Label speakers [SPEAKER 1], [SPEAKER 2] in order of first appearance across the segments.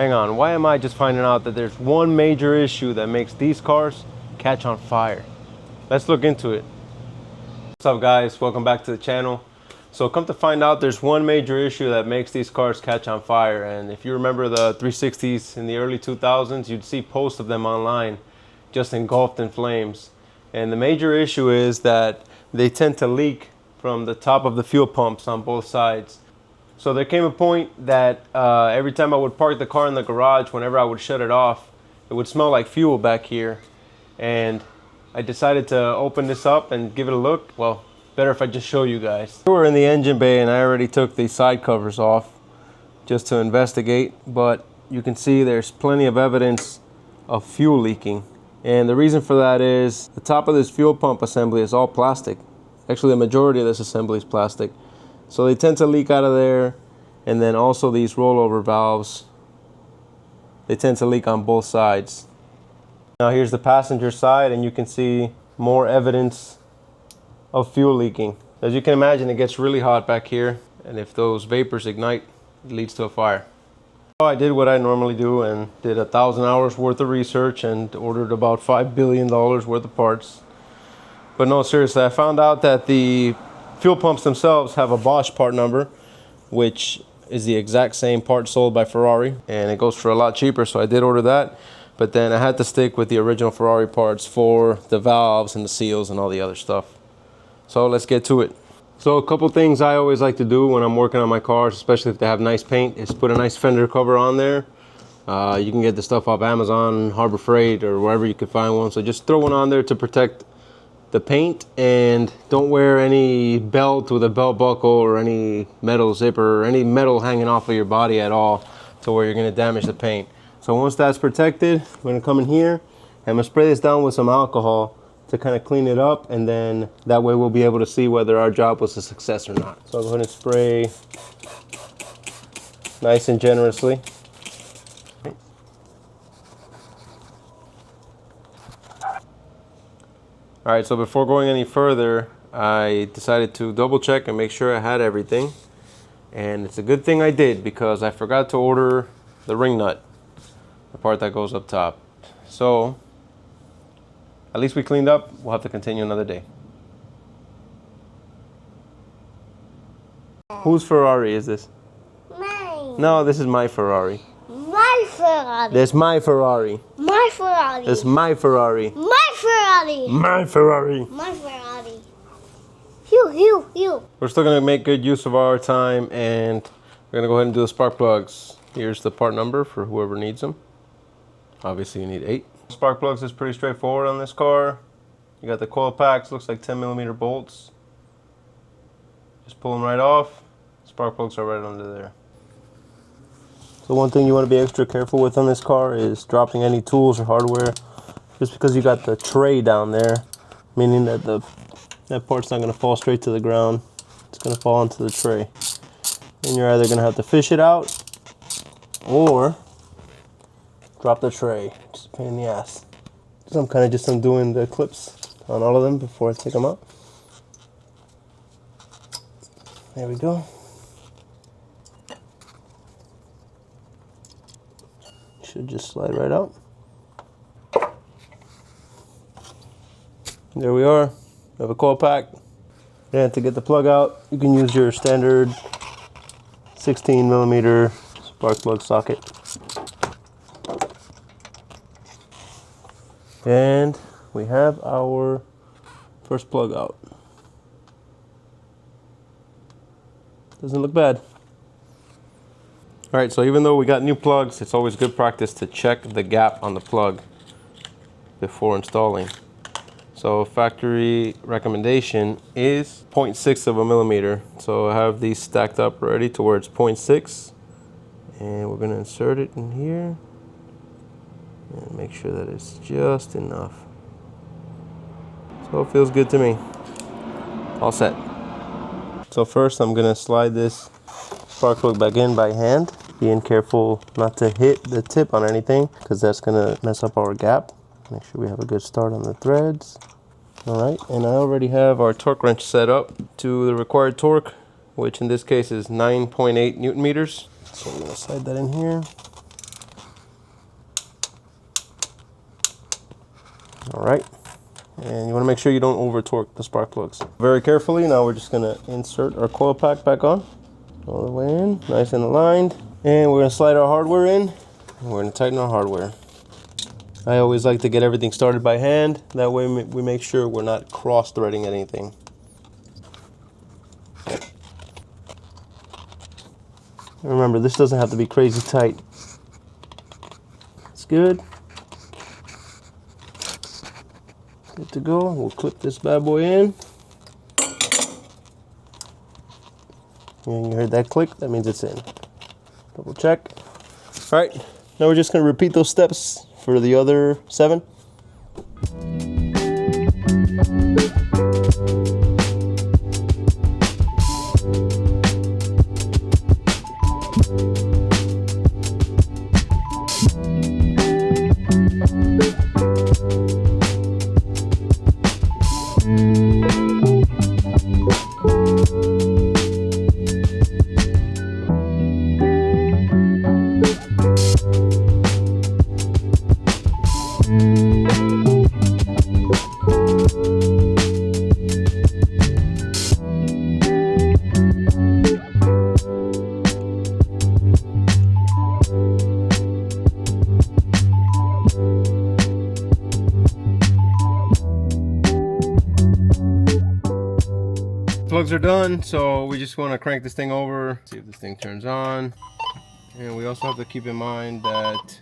[SPEAKER 1] Hang on, why am I just finding out that there's one major issue that makes these cars catch on fire? Let's look into it. What's up guys, welcome back to the channel. So come to find out, there's one major issue that makes these cars catch on fire. And if you remember the 360s in the early 2000s, you'd see posts of them online just engulfed in flames. And the major issue is that they tend to leak from the top of the fuel pumps on both sides. So there came a point that every time I would park the car in the garage, whenever I would shut it off, it would smell like fuel back here. And I decided to open this up and give it a look. Well, better if I just show you guys. We're in the engine bay and I already took the side covers off just to investigate, but you can see there's plenty of evidence of fuel leaking. And the reason for that is the top of this fuel pump assembly is all plastic. Actually, the majority of this assembly is plastic. So they tend to leak out of there, and then also these rollover valves, they tend to leak on both sides. Now here's the passenger side, and you can see more evidence of fuel leaking. As you can imagine, it gets really hot back here, and if those vapors ignite, it leads to a fire. So I did what I normally do and did 1,000 hours worth of research and ordered about $5 billion worth of parts. But no, seriously, I found out that the fuel pumps themselves have a Bosch part number, which is the exact same part sold by Ferrari, and it goes for a lot cheaper, so I did order that. But then I had to stick with the original Ferrari parts for the valves and the seals and all the other stuff. So let's get to it. So a couple things I always like to do when I'm working on my cars, especially if they have nice paint, is put a nice fender cover on there. You can get the stuff off Amazon, Harbor Freight, or wherever you can find one. So just throw one on there to protect the paint, and don't wear any belt with a belt buckle or any metal zipper or any metal hanging off of your body at all to where you're going to damage the paint. So once that's protected, I'm going to come in here and I'm going to spray this down with some alcohol to kind of clean it up, and then that way we'll be able to see whether our job was a success or not. So I'll go ahead and spray nice and generously. All right, so before going any further, I decided to double check and make sure I had everything. And it's a good thing I did, because I forgot to order the ring nut, the part that goes up top. So at least we cleaned up. We'll have to continue another day. Whose Ferrari is this?
[SPEAKER 2] Mine.
[SPEAKER 1] No, this is my Ferrari.
[SPEAKER 2] My Ferrari.
[SPEAKER 1] That's my Ferrari.
[SPEAKER 2] My Ferrari.
[SPEAKER 1] That's my Ferrari.
[SPEAKER 2] My Ferrari.
[SPEAKER 1] My Ferrari.
[SPEAKER 2] My Ferrari. You.
[SPEAKER 1] We're still gonna make good use of our time, and we're gonna go ahead and do the spark plugs. Here's the part number for whoever needs them. Obviously you need 8. Spark plugs is pretty straightforward on this car. You got the coil packs, looks like 10mm bolts. Just pull them right off. Spark plugs are right under there. So one thing you want to be extra careful with on this car is dropping any tools or hardware. Just because you got the tray down there, meaning that that part's not going to fall straight to the ground. It's going to fall onto the tray. And you're either going to have to fish it out or drop the tray. Just a pain in the ass. So I'm kind of just undoing the clips on all of them before I take them out. There we go. Should just slide right out. There we are. We have a coil pack. And to get the plug out, you can use your standard 16mm spark plug socket. And we have our first plug out. Doesn't look bad. All right, so even though we got new plugs, it's always good practice to check the gap on the plug before installing. So factory recommendation is 0.6 of a millimeter. So I have these stacked up ready to where it's 0.6. And we're gonna insert it in here and make sure that it's just enough. So it feels good to me. All set. So first I'm gonna slide this spark plug back in by hand, being careful not to hit the tip on anything, because that's gonna mess up our gap. Make sure we have a good start on the threads. All right, and I already have our torque wrench set up to the required torque, which in this case is 9.8 Newton meters. So I'm gonna slide that in here. All right. And you want to make sure you don't over torque the spark plugs. Very carefully, now we're just going to insert our coil pack back on. All the way in, nice and aligned. And we're going to slide our hardware in, and we're going to tighten our hardware. I always like to get everything started by hand. That way we make sure we're not cross-threading anything. Remember, this doesn't have to be crazy tight. It's good. Good to go. We'll clip this bad boy in. And you heard that click, that means it's in. Double check. All right, now we're just gonna repeat those steps for the other 7. Plugs are done, so we just want to crank this thing over, see if this thing turns on. And we also have to keep in mind that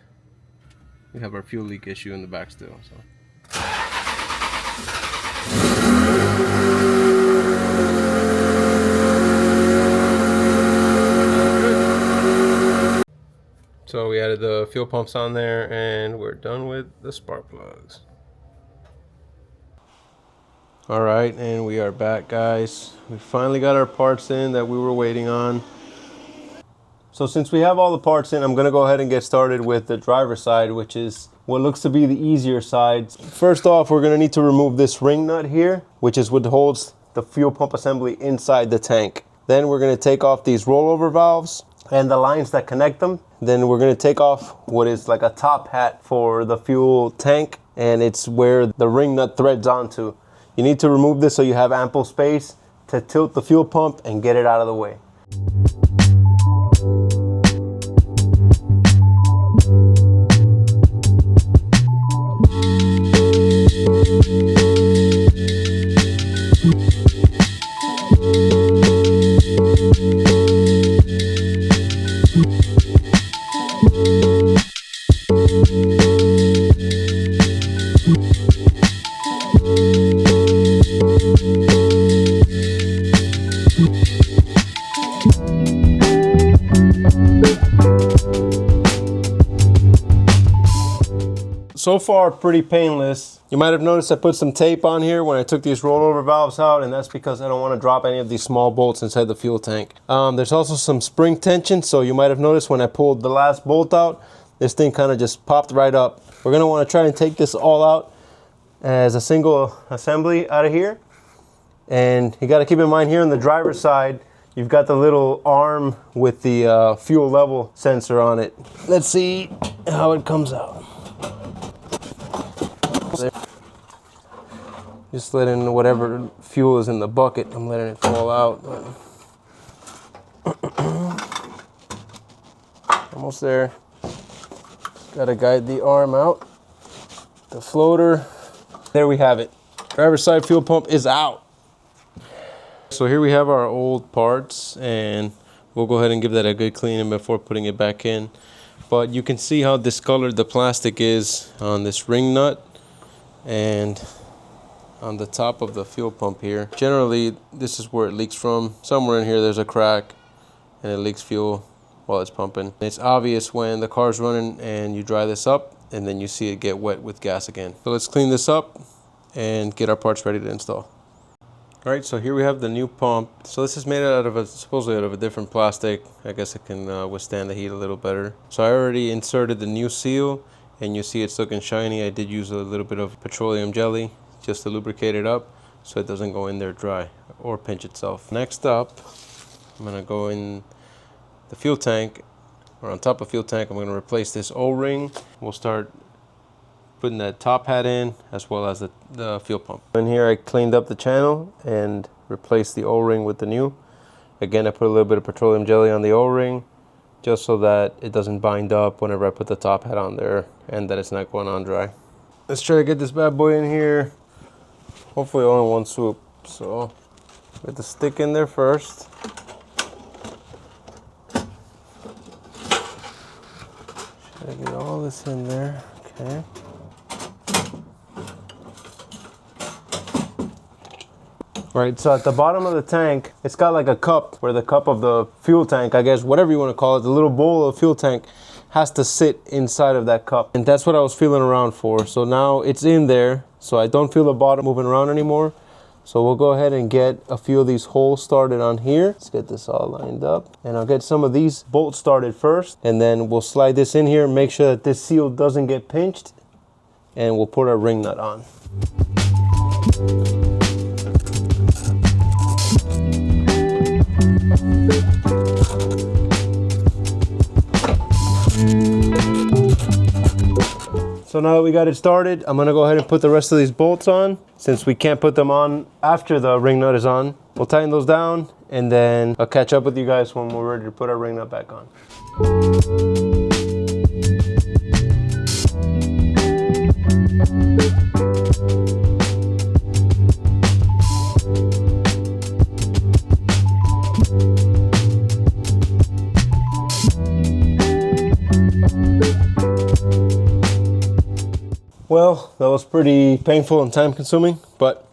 [SPEAKER 1] we have our fuel leak issue in the back still. So we added the fuel pumps on there, and we're done with the spark plugs. All right, and we are back, guys. We finally got our parts in that we were waiting on. So since we have all the parts in, I'm gonna go ahead and get started with the driver's side, which is what looks to be the easier side. First off, we're gonna need to remove this ring nut here, which is what holds the fuel pump assembly inside the tank. Then we're gonna take off these rollover valves and the lines that connect them. Then we're gonna take off what is like a top hat for the fuel tank, and it's where the ring nut threads onto. You need to remove this so you have ample space to tilt the fuel pump and get it out of the way. So far, pretty painless. You might have noticed I put some tape on here when I took these rollover valves out, and that's because I don't want to drop any of these small bolts inside the fuel tank. There's also some spring tension, so you might have noticed when I pulled the last bolt out, this thing kind of just popped right up. We're going to want to try and take this all out as a single assembly out of here. And you got to keep in mind here on the driver's side, you've got the little arm with the fuel level sensor on it. Let's see how it comes out. Just letting whatever fuel is in the bucket, I'm letting it fall out. Almost there. Gotta guide the arm out. The floater. There we have it. Driver's side fuel pump is out. So here we have our old parts, and we'll go ahead and give that a good cleaning before putting it back in. But you can see how discolored the plastic is on this ring nut and on the top of the fuel pump here. Generally, this is where it leaks from. Somewhere in here there's a crack and it leaks fuel while it's pumping. It's obvious when the car's running and you dry this up and then you see it get wet with gas again. So let's clean this up and get our parts ready to install. All right, so here we have the new pump. So this is made out of supposedly out of a different plastic. I guess it can withstand the heat a little better. So I already inserted the new seal, and you see it's looking shiny. I did use a little bit of petroleum jelly just to lubricate it up so it doesn't go in there dry or pinch itself. Next up, I'm gonna go in the fuel tank, or on top of fuel tank, I'm gonna replace this O-ring. We'll start putting that top hat in as well as the fuel pump. In here I cleaned up the channel and replaced the O-ring with the new. Again, I put a little bit of petroleum jelly on the O-ring just so that it doesn't bind up whenever I put the top hat on there and that it's not going on dry. Let's try to get this bad boy in here. Hopefully only one swoop. So get the stick in there first. Try to get all this in there. Okay. Right, so at the bottom of the tank, it's got like a cup where the cup of the fuel tank, I guess, whatever you want to call it, the little bowl of fuel tank has to sit inside of that cup. And that's what I was feeling around for. So now it's in there, so I don't feel the bottom moving around anymore. So we'll go ahead and get a few of these holes started on here. Let's get this all lined up. And I'll get some of these bolts started first, and then we'll slide this in here, make sure that this seal doesn't get pinched, and we'll put our ring nut on. So now that we got it started, I'm gonna go ahead and put the rest of these bolts on. Since we can't put them on after the ring nut is on, we'll tighten those down, and then I'll catch up with you guys when we're ready to put our ring nut back on. Well, that was pretty painful and time consuming, but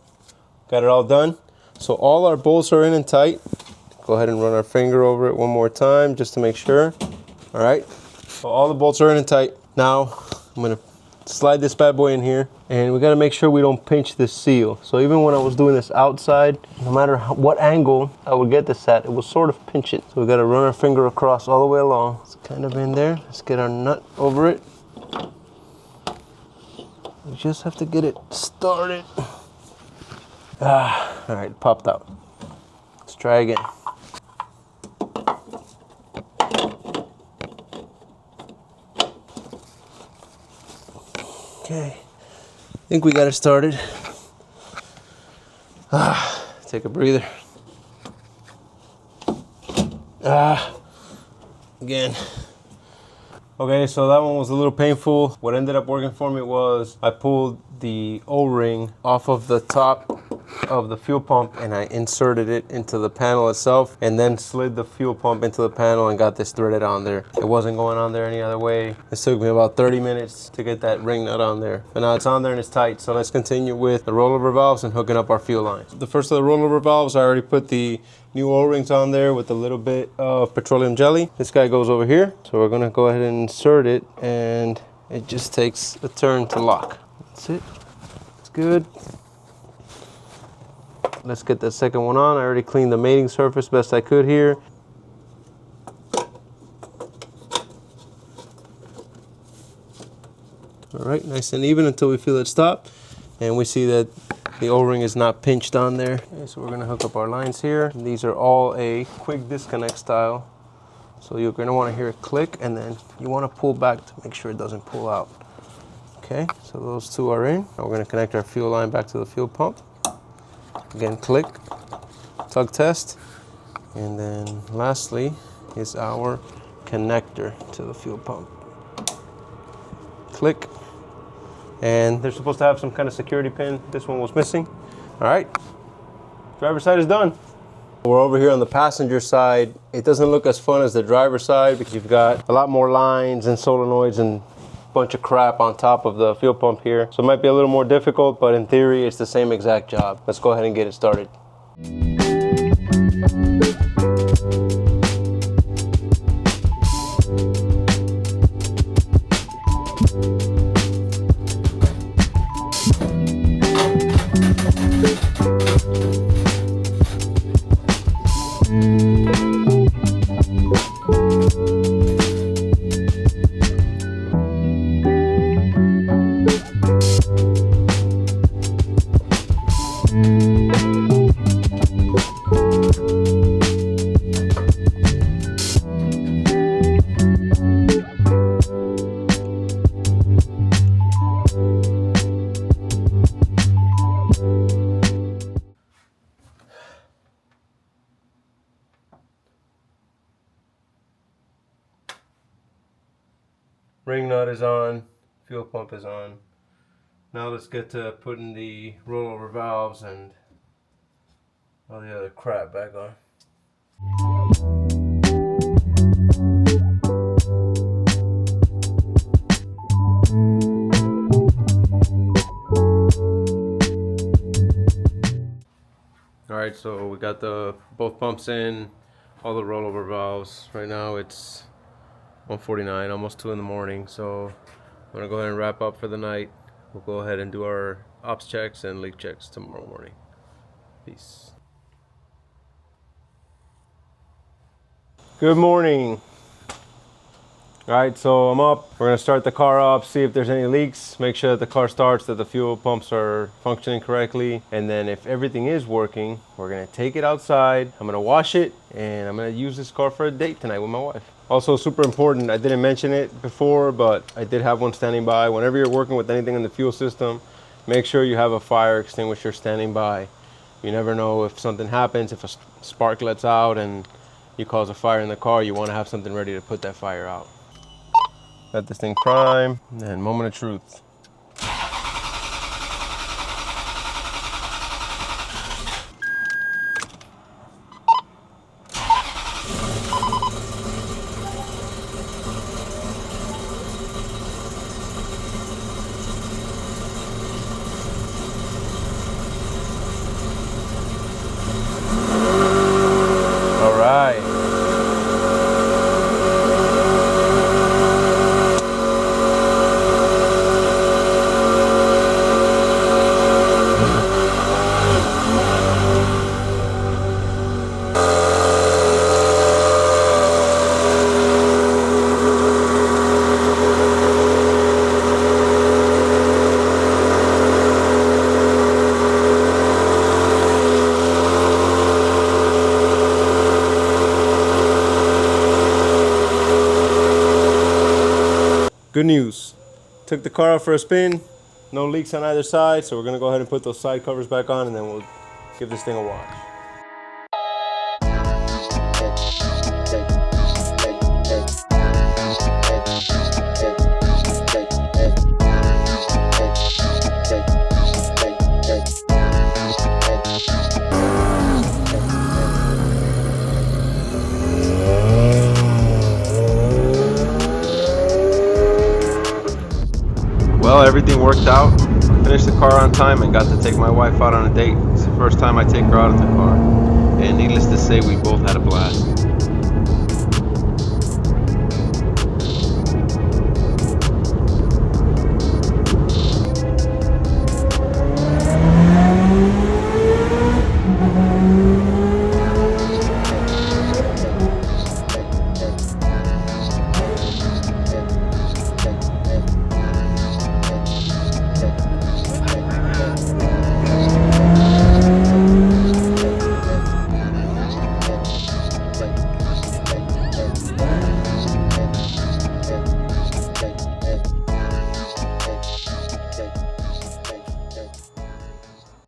[SPEAKER 1] got it all done. So all our bolts are in and tight. Go ahead and run our finger over it one more time just to make sure. All right, so all the bolts are in and tight. Now I'm gonna slide this bad boy in here, and we gotta make sure we don't pinch this seal. So even when I was doing this outside, no matter what angle I would get this at, it will sort of pinch it. So we gotta run our finger across all the way along. It's kind of in there. Let's get our nut over it. We just have to get it started. All right, popped out. Let's try again. Okay, I think we got it started. Take a breather. Again. Okay, so that one was a little painful. What ended up working for me was I pulled the O-ring off of the top of the fuel pump and I inserted it into the panel itself, and then slid the fuel pump into the panel and got this threaded on there. It wasn't going on there any other way. It took me about 30 minutes to get that ring nut on there. But now it's on there and it's tight. So let's continue with the rollover valves and hooking up our fuel lines. The first of the rollover valves, I already put the new O-rings on there with a little bit of petroleum jelly. This guy goes over here. So we're gonna go ahead and insert it, and it just takes a turn to lock. That's it, it's good. Let's get that second one on. I already cleaned the mating surface best I could here. All right, nice and even until we feel it stop. And we see that the O-ring is not pinched on there. Okay, so we're gonna hook up our lines here. And these are all a quick disconnect style. So you're gonna wanna hear it click, and then you wanna pull back to make sure it doesn't pull out. Okay, so those two are in. Now we're gonna connect our fuel line back to the fuel pump. Again, click, tug test. And then lastly is our connector to the fuel pump. Click. And they're supposed to have some kind of security pin. This one was missing. All right, driver's side is done. We're over here on the passenger side. It doesn't look as fun as the driver's side because you've got a lot more lines and solenoids and a bunch of crap on top of the fuel pump here. So it might be a little more difficult, but in theory, it's the same exact job. Let's go ahead and get it started. Ring nut is on. Fuel pump is on. Now let's get to putting the rollover valves and all the other crap back on. Alright, so we got both pumps in, all the rollover valves. Right now it's 1:49, almost 2 in the morning, so I'm gonna go ahead and wrap up for the night. We'll go ahead and do our ops checks and leak checks tomorrow morning. Peace. Good morning. Alright, so I'm up. We're gonna start the car up, see if there's any leaks, make sure that the car starts, that the fuel pumps are functioning correctly, and then if everything is working, we're gonna take it outside. I'm gonna wash it, and I'm gonna use this car for a date tonight with my wife. Also super important, I didn't mention it before, but I did have one standing by. Whenever you're working with anything in the fuel system, make sure you have a fire extinguisher standing by. You never know if something happens, if a spark lets out and you cause a fire in the car, you wanna have something ready to put that fire out. Let this thing prime, and moment of truth. All right. Good news. Took the car out for a spin. No leaks on either side, so we're gonna go ahead and put those side covers back on, and then we'll give this thing a wash. Well, everything worked out. Finished the car on time and got to take my wife out on a date. It's the first time I take her out of the car. And needless to say, we both had a blast.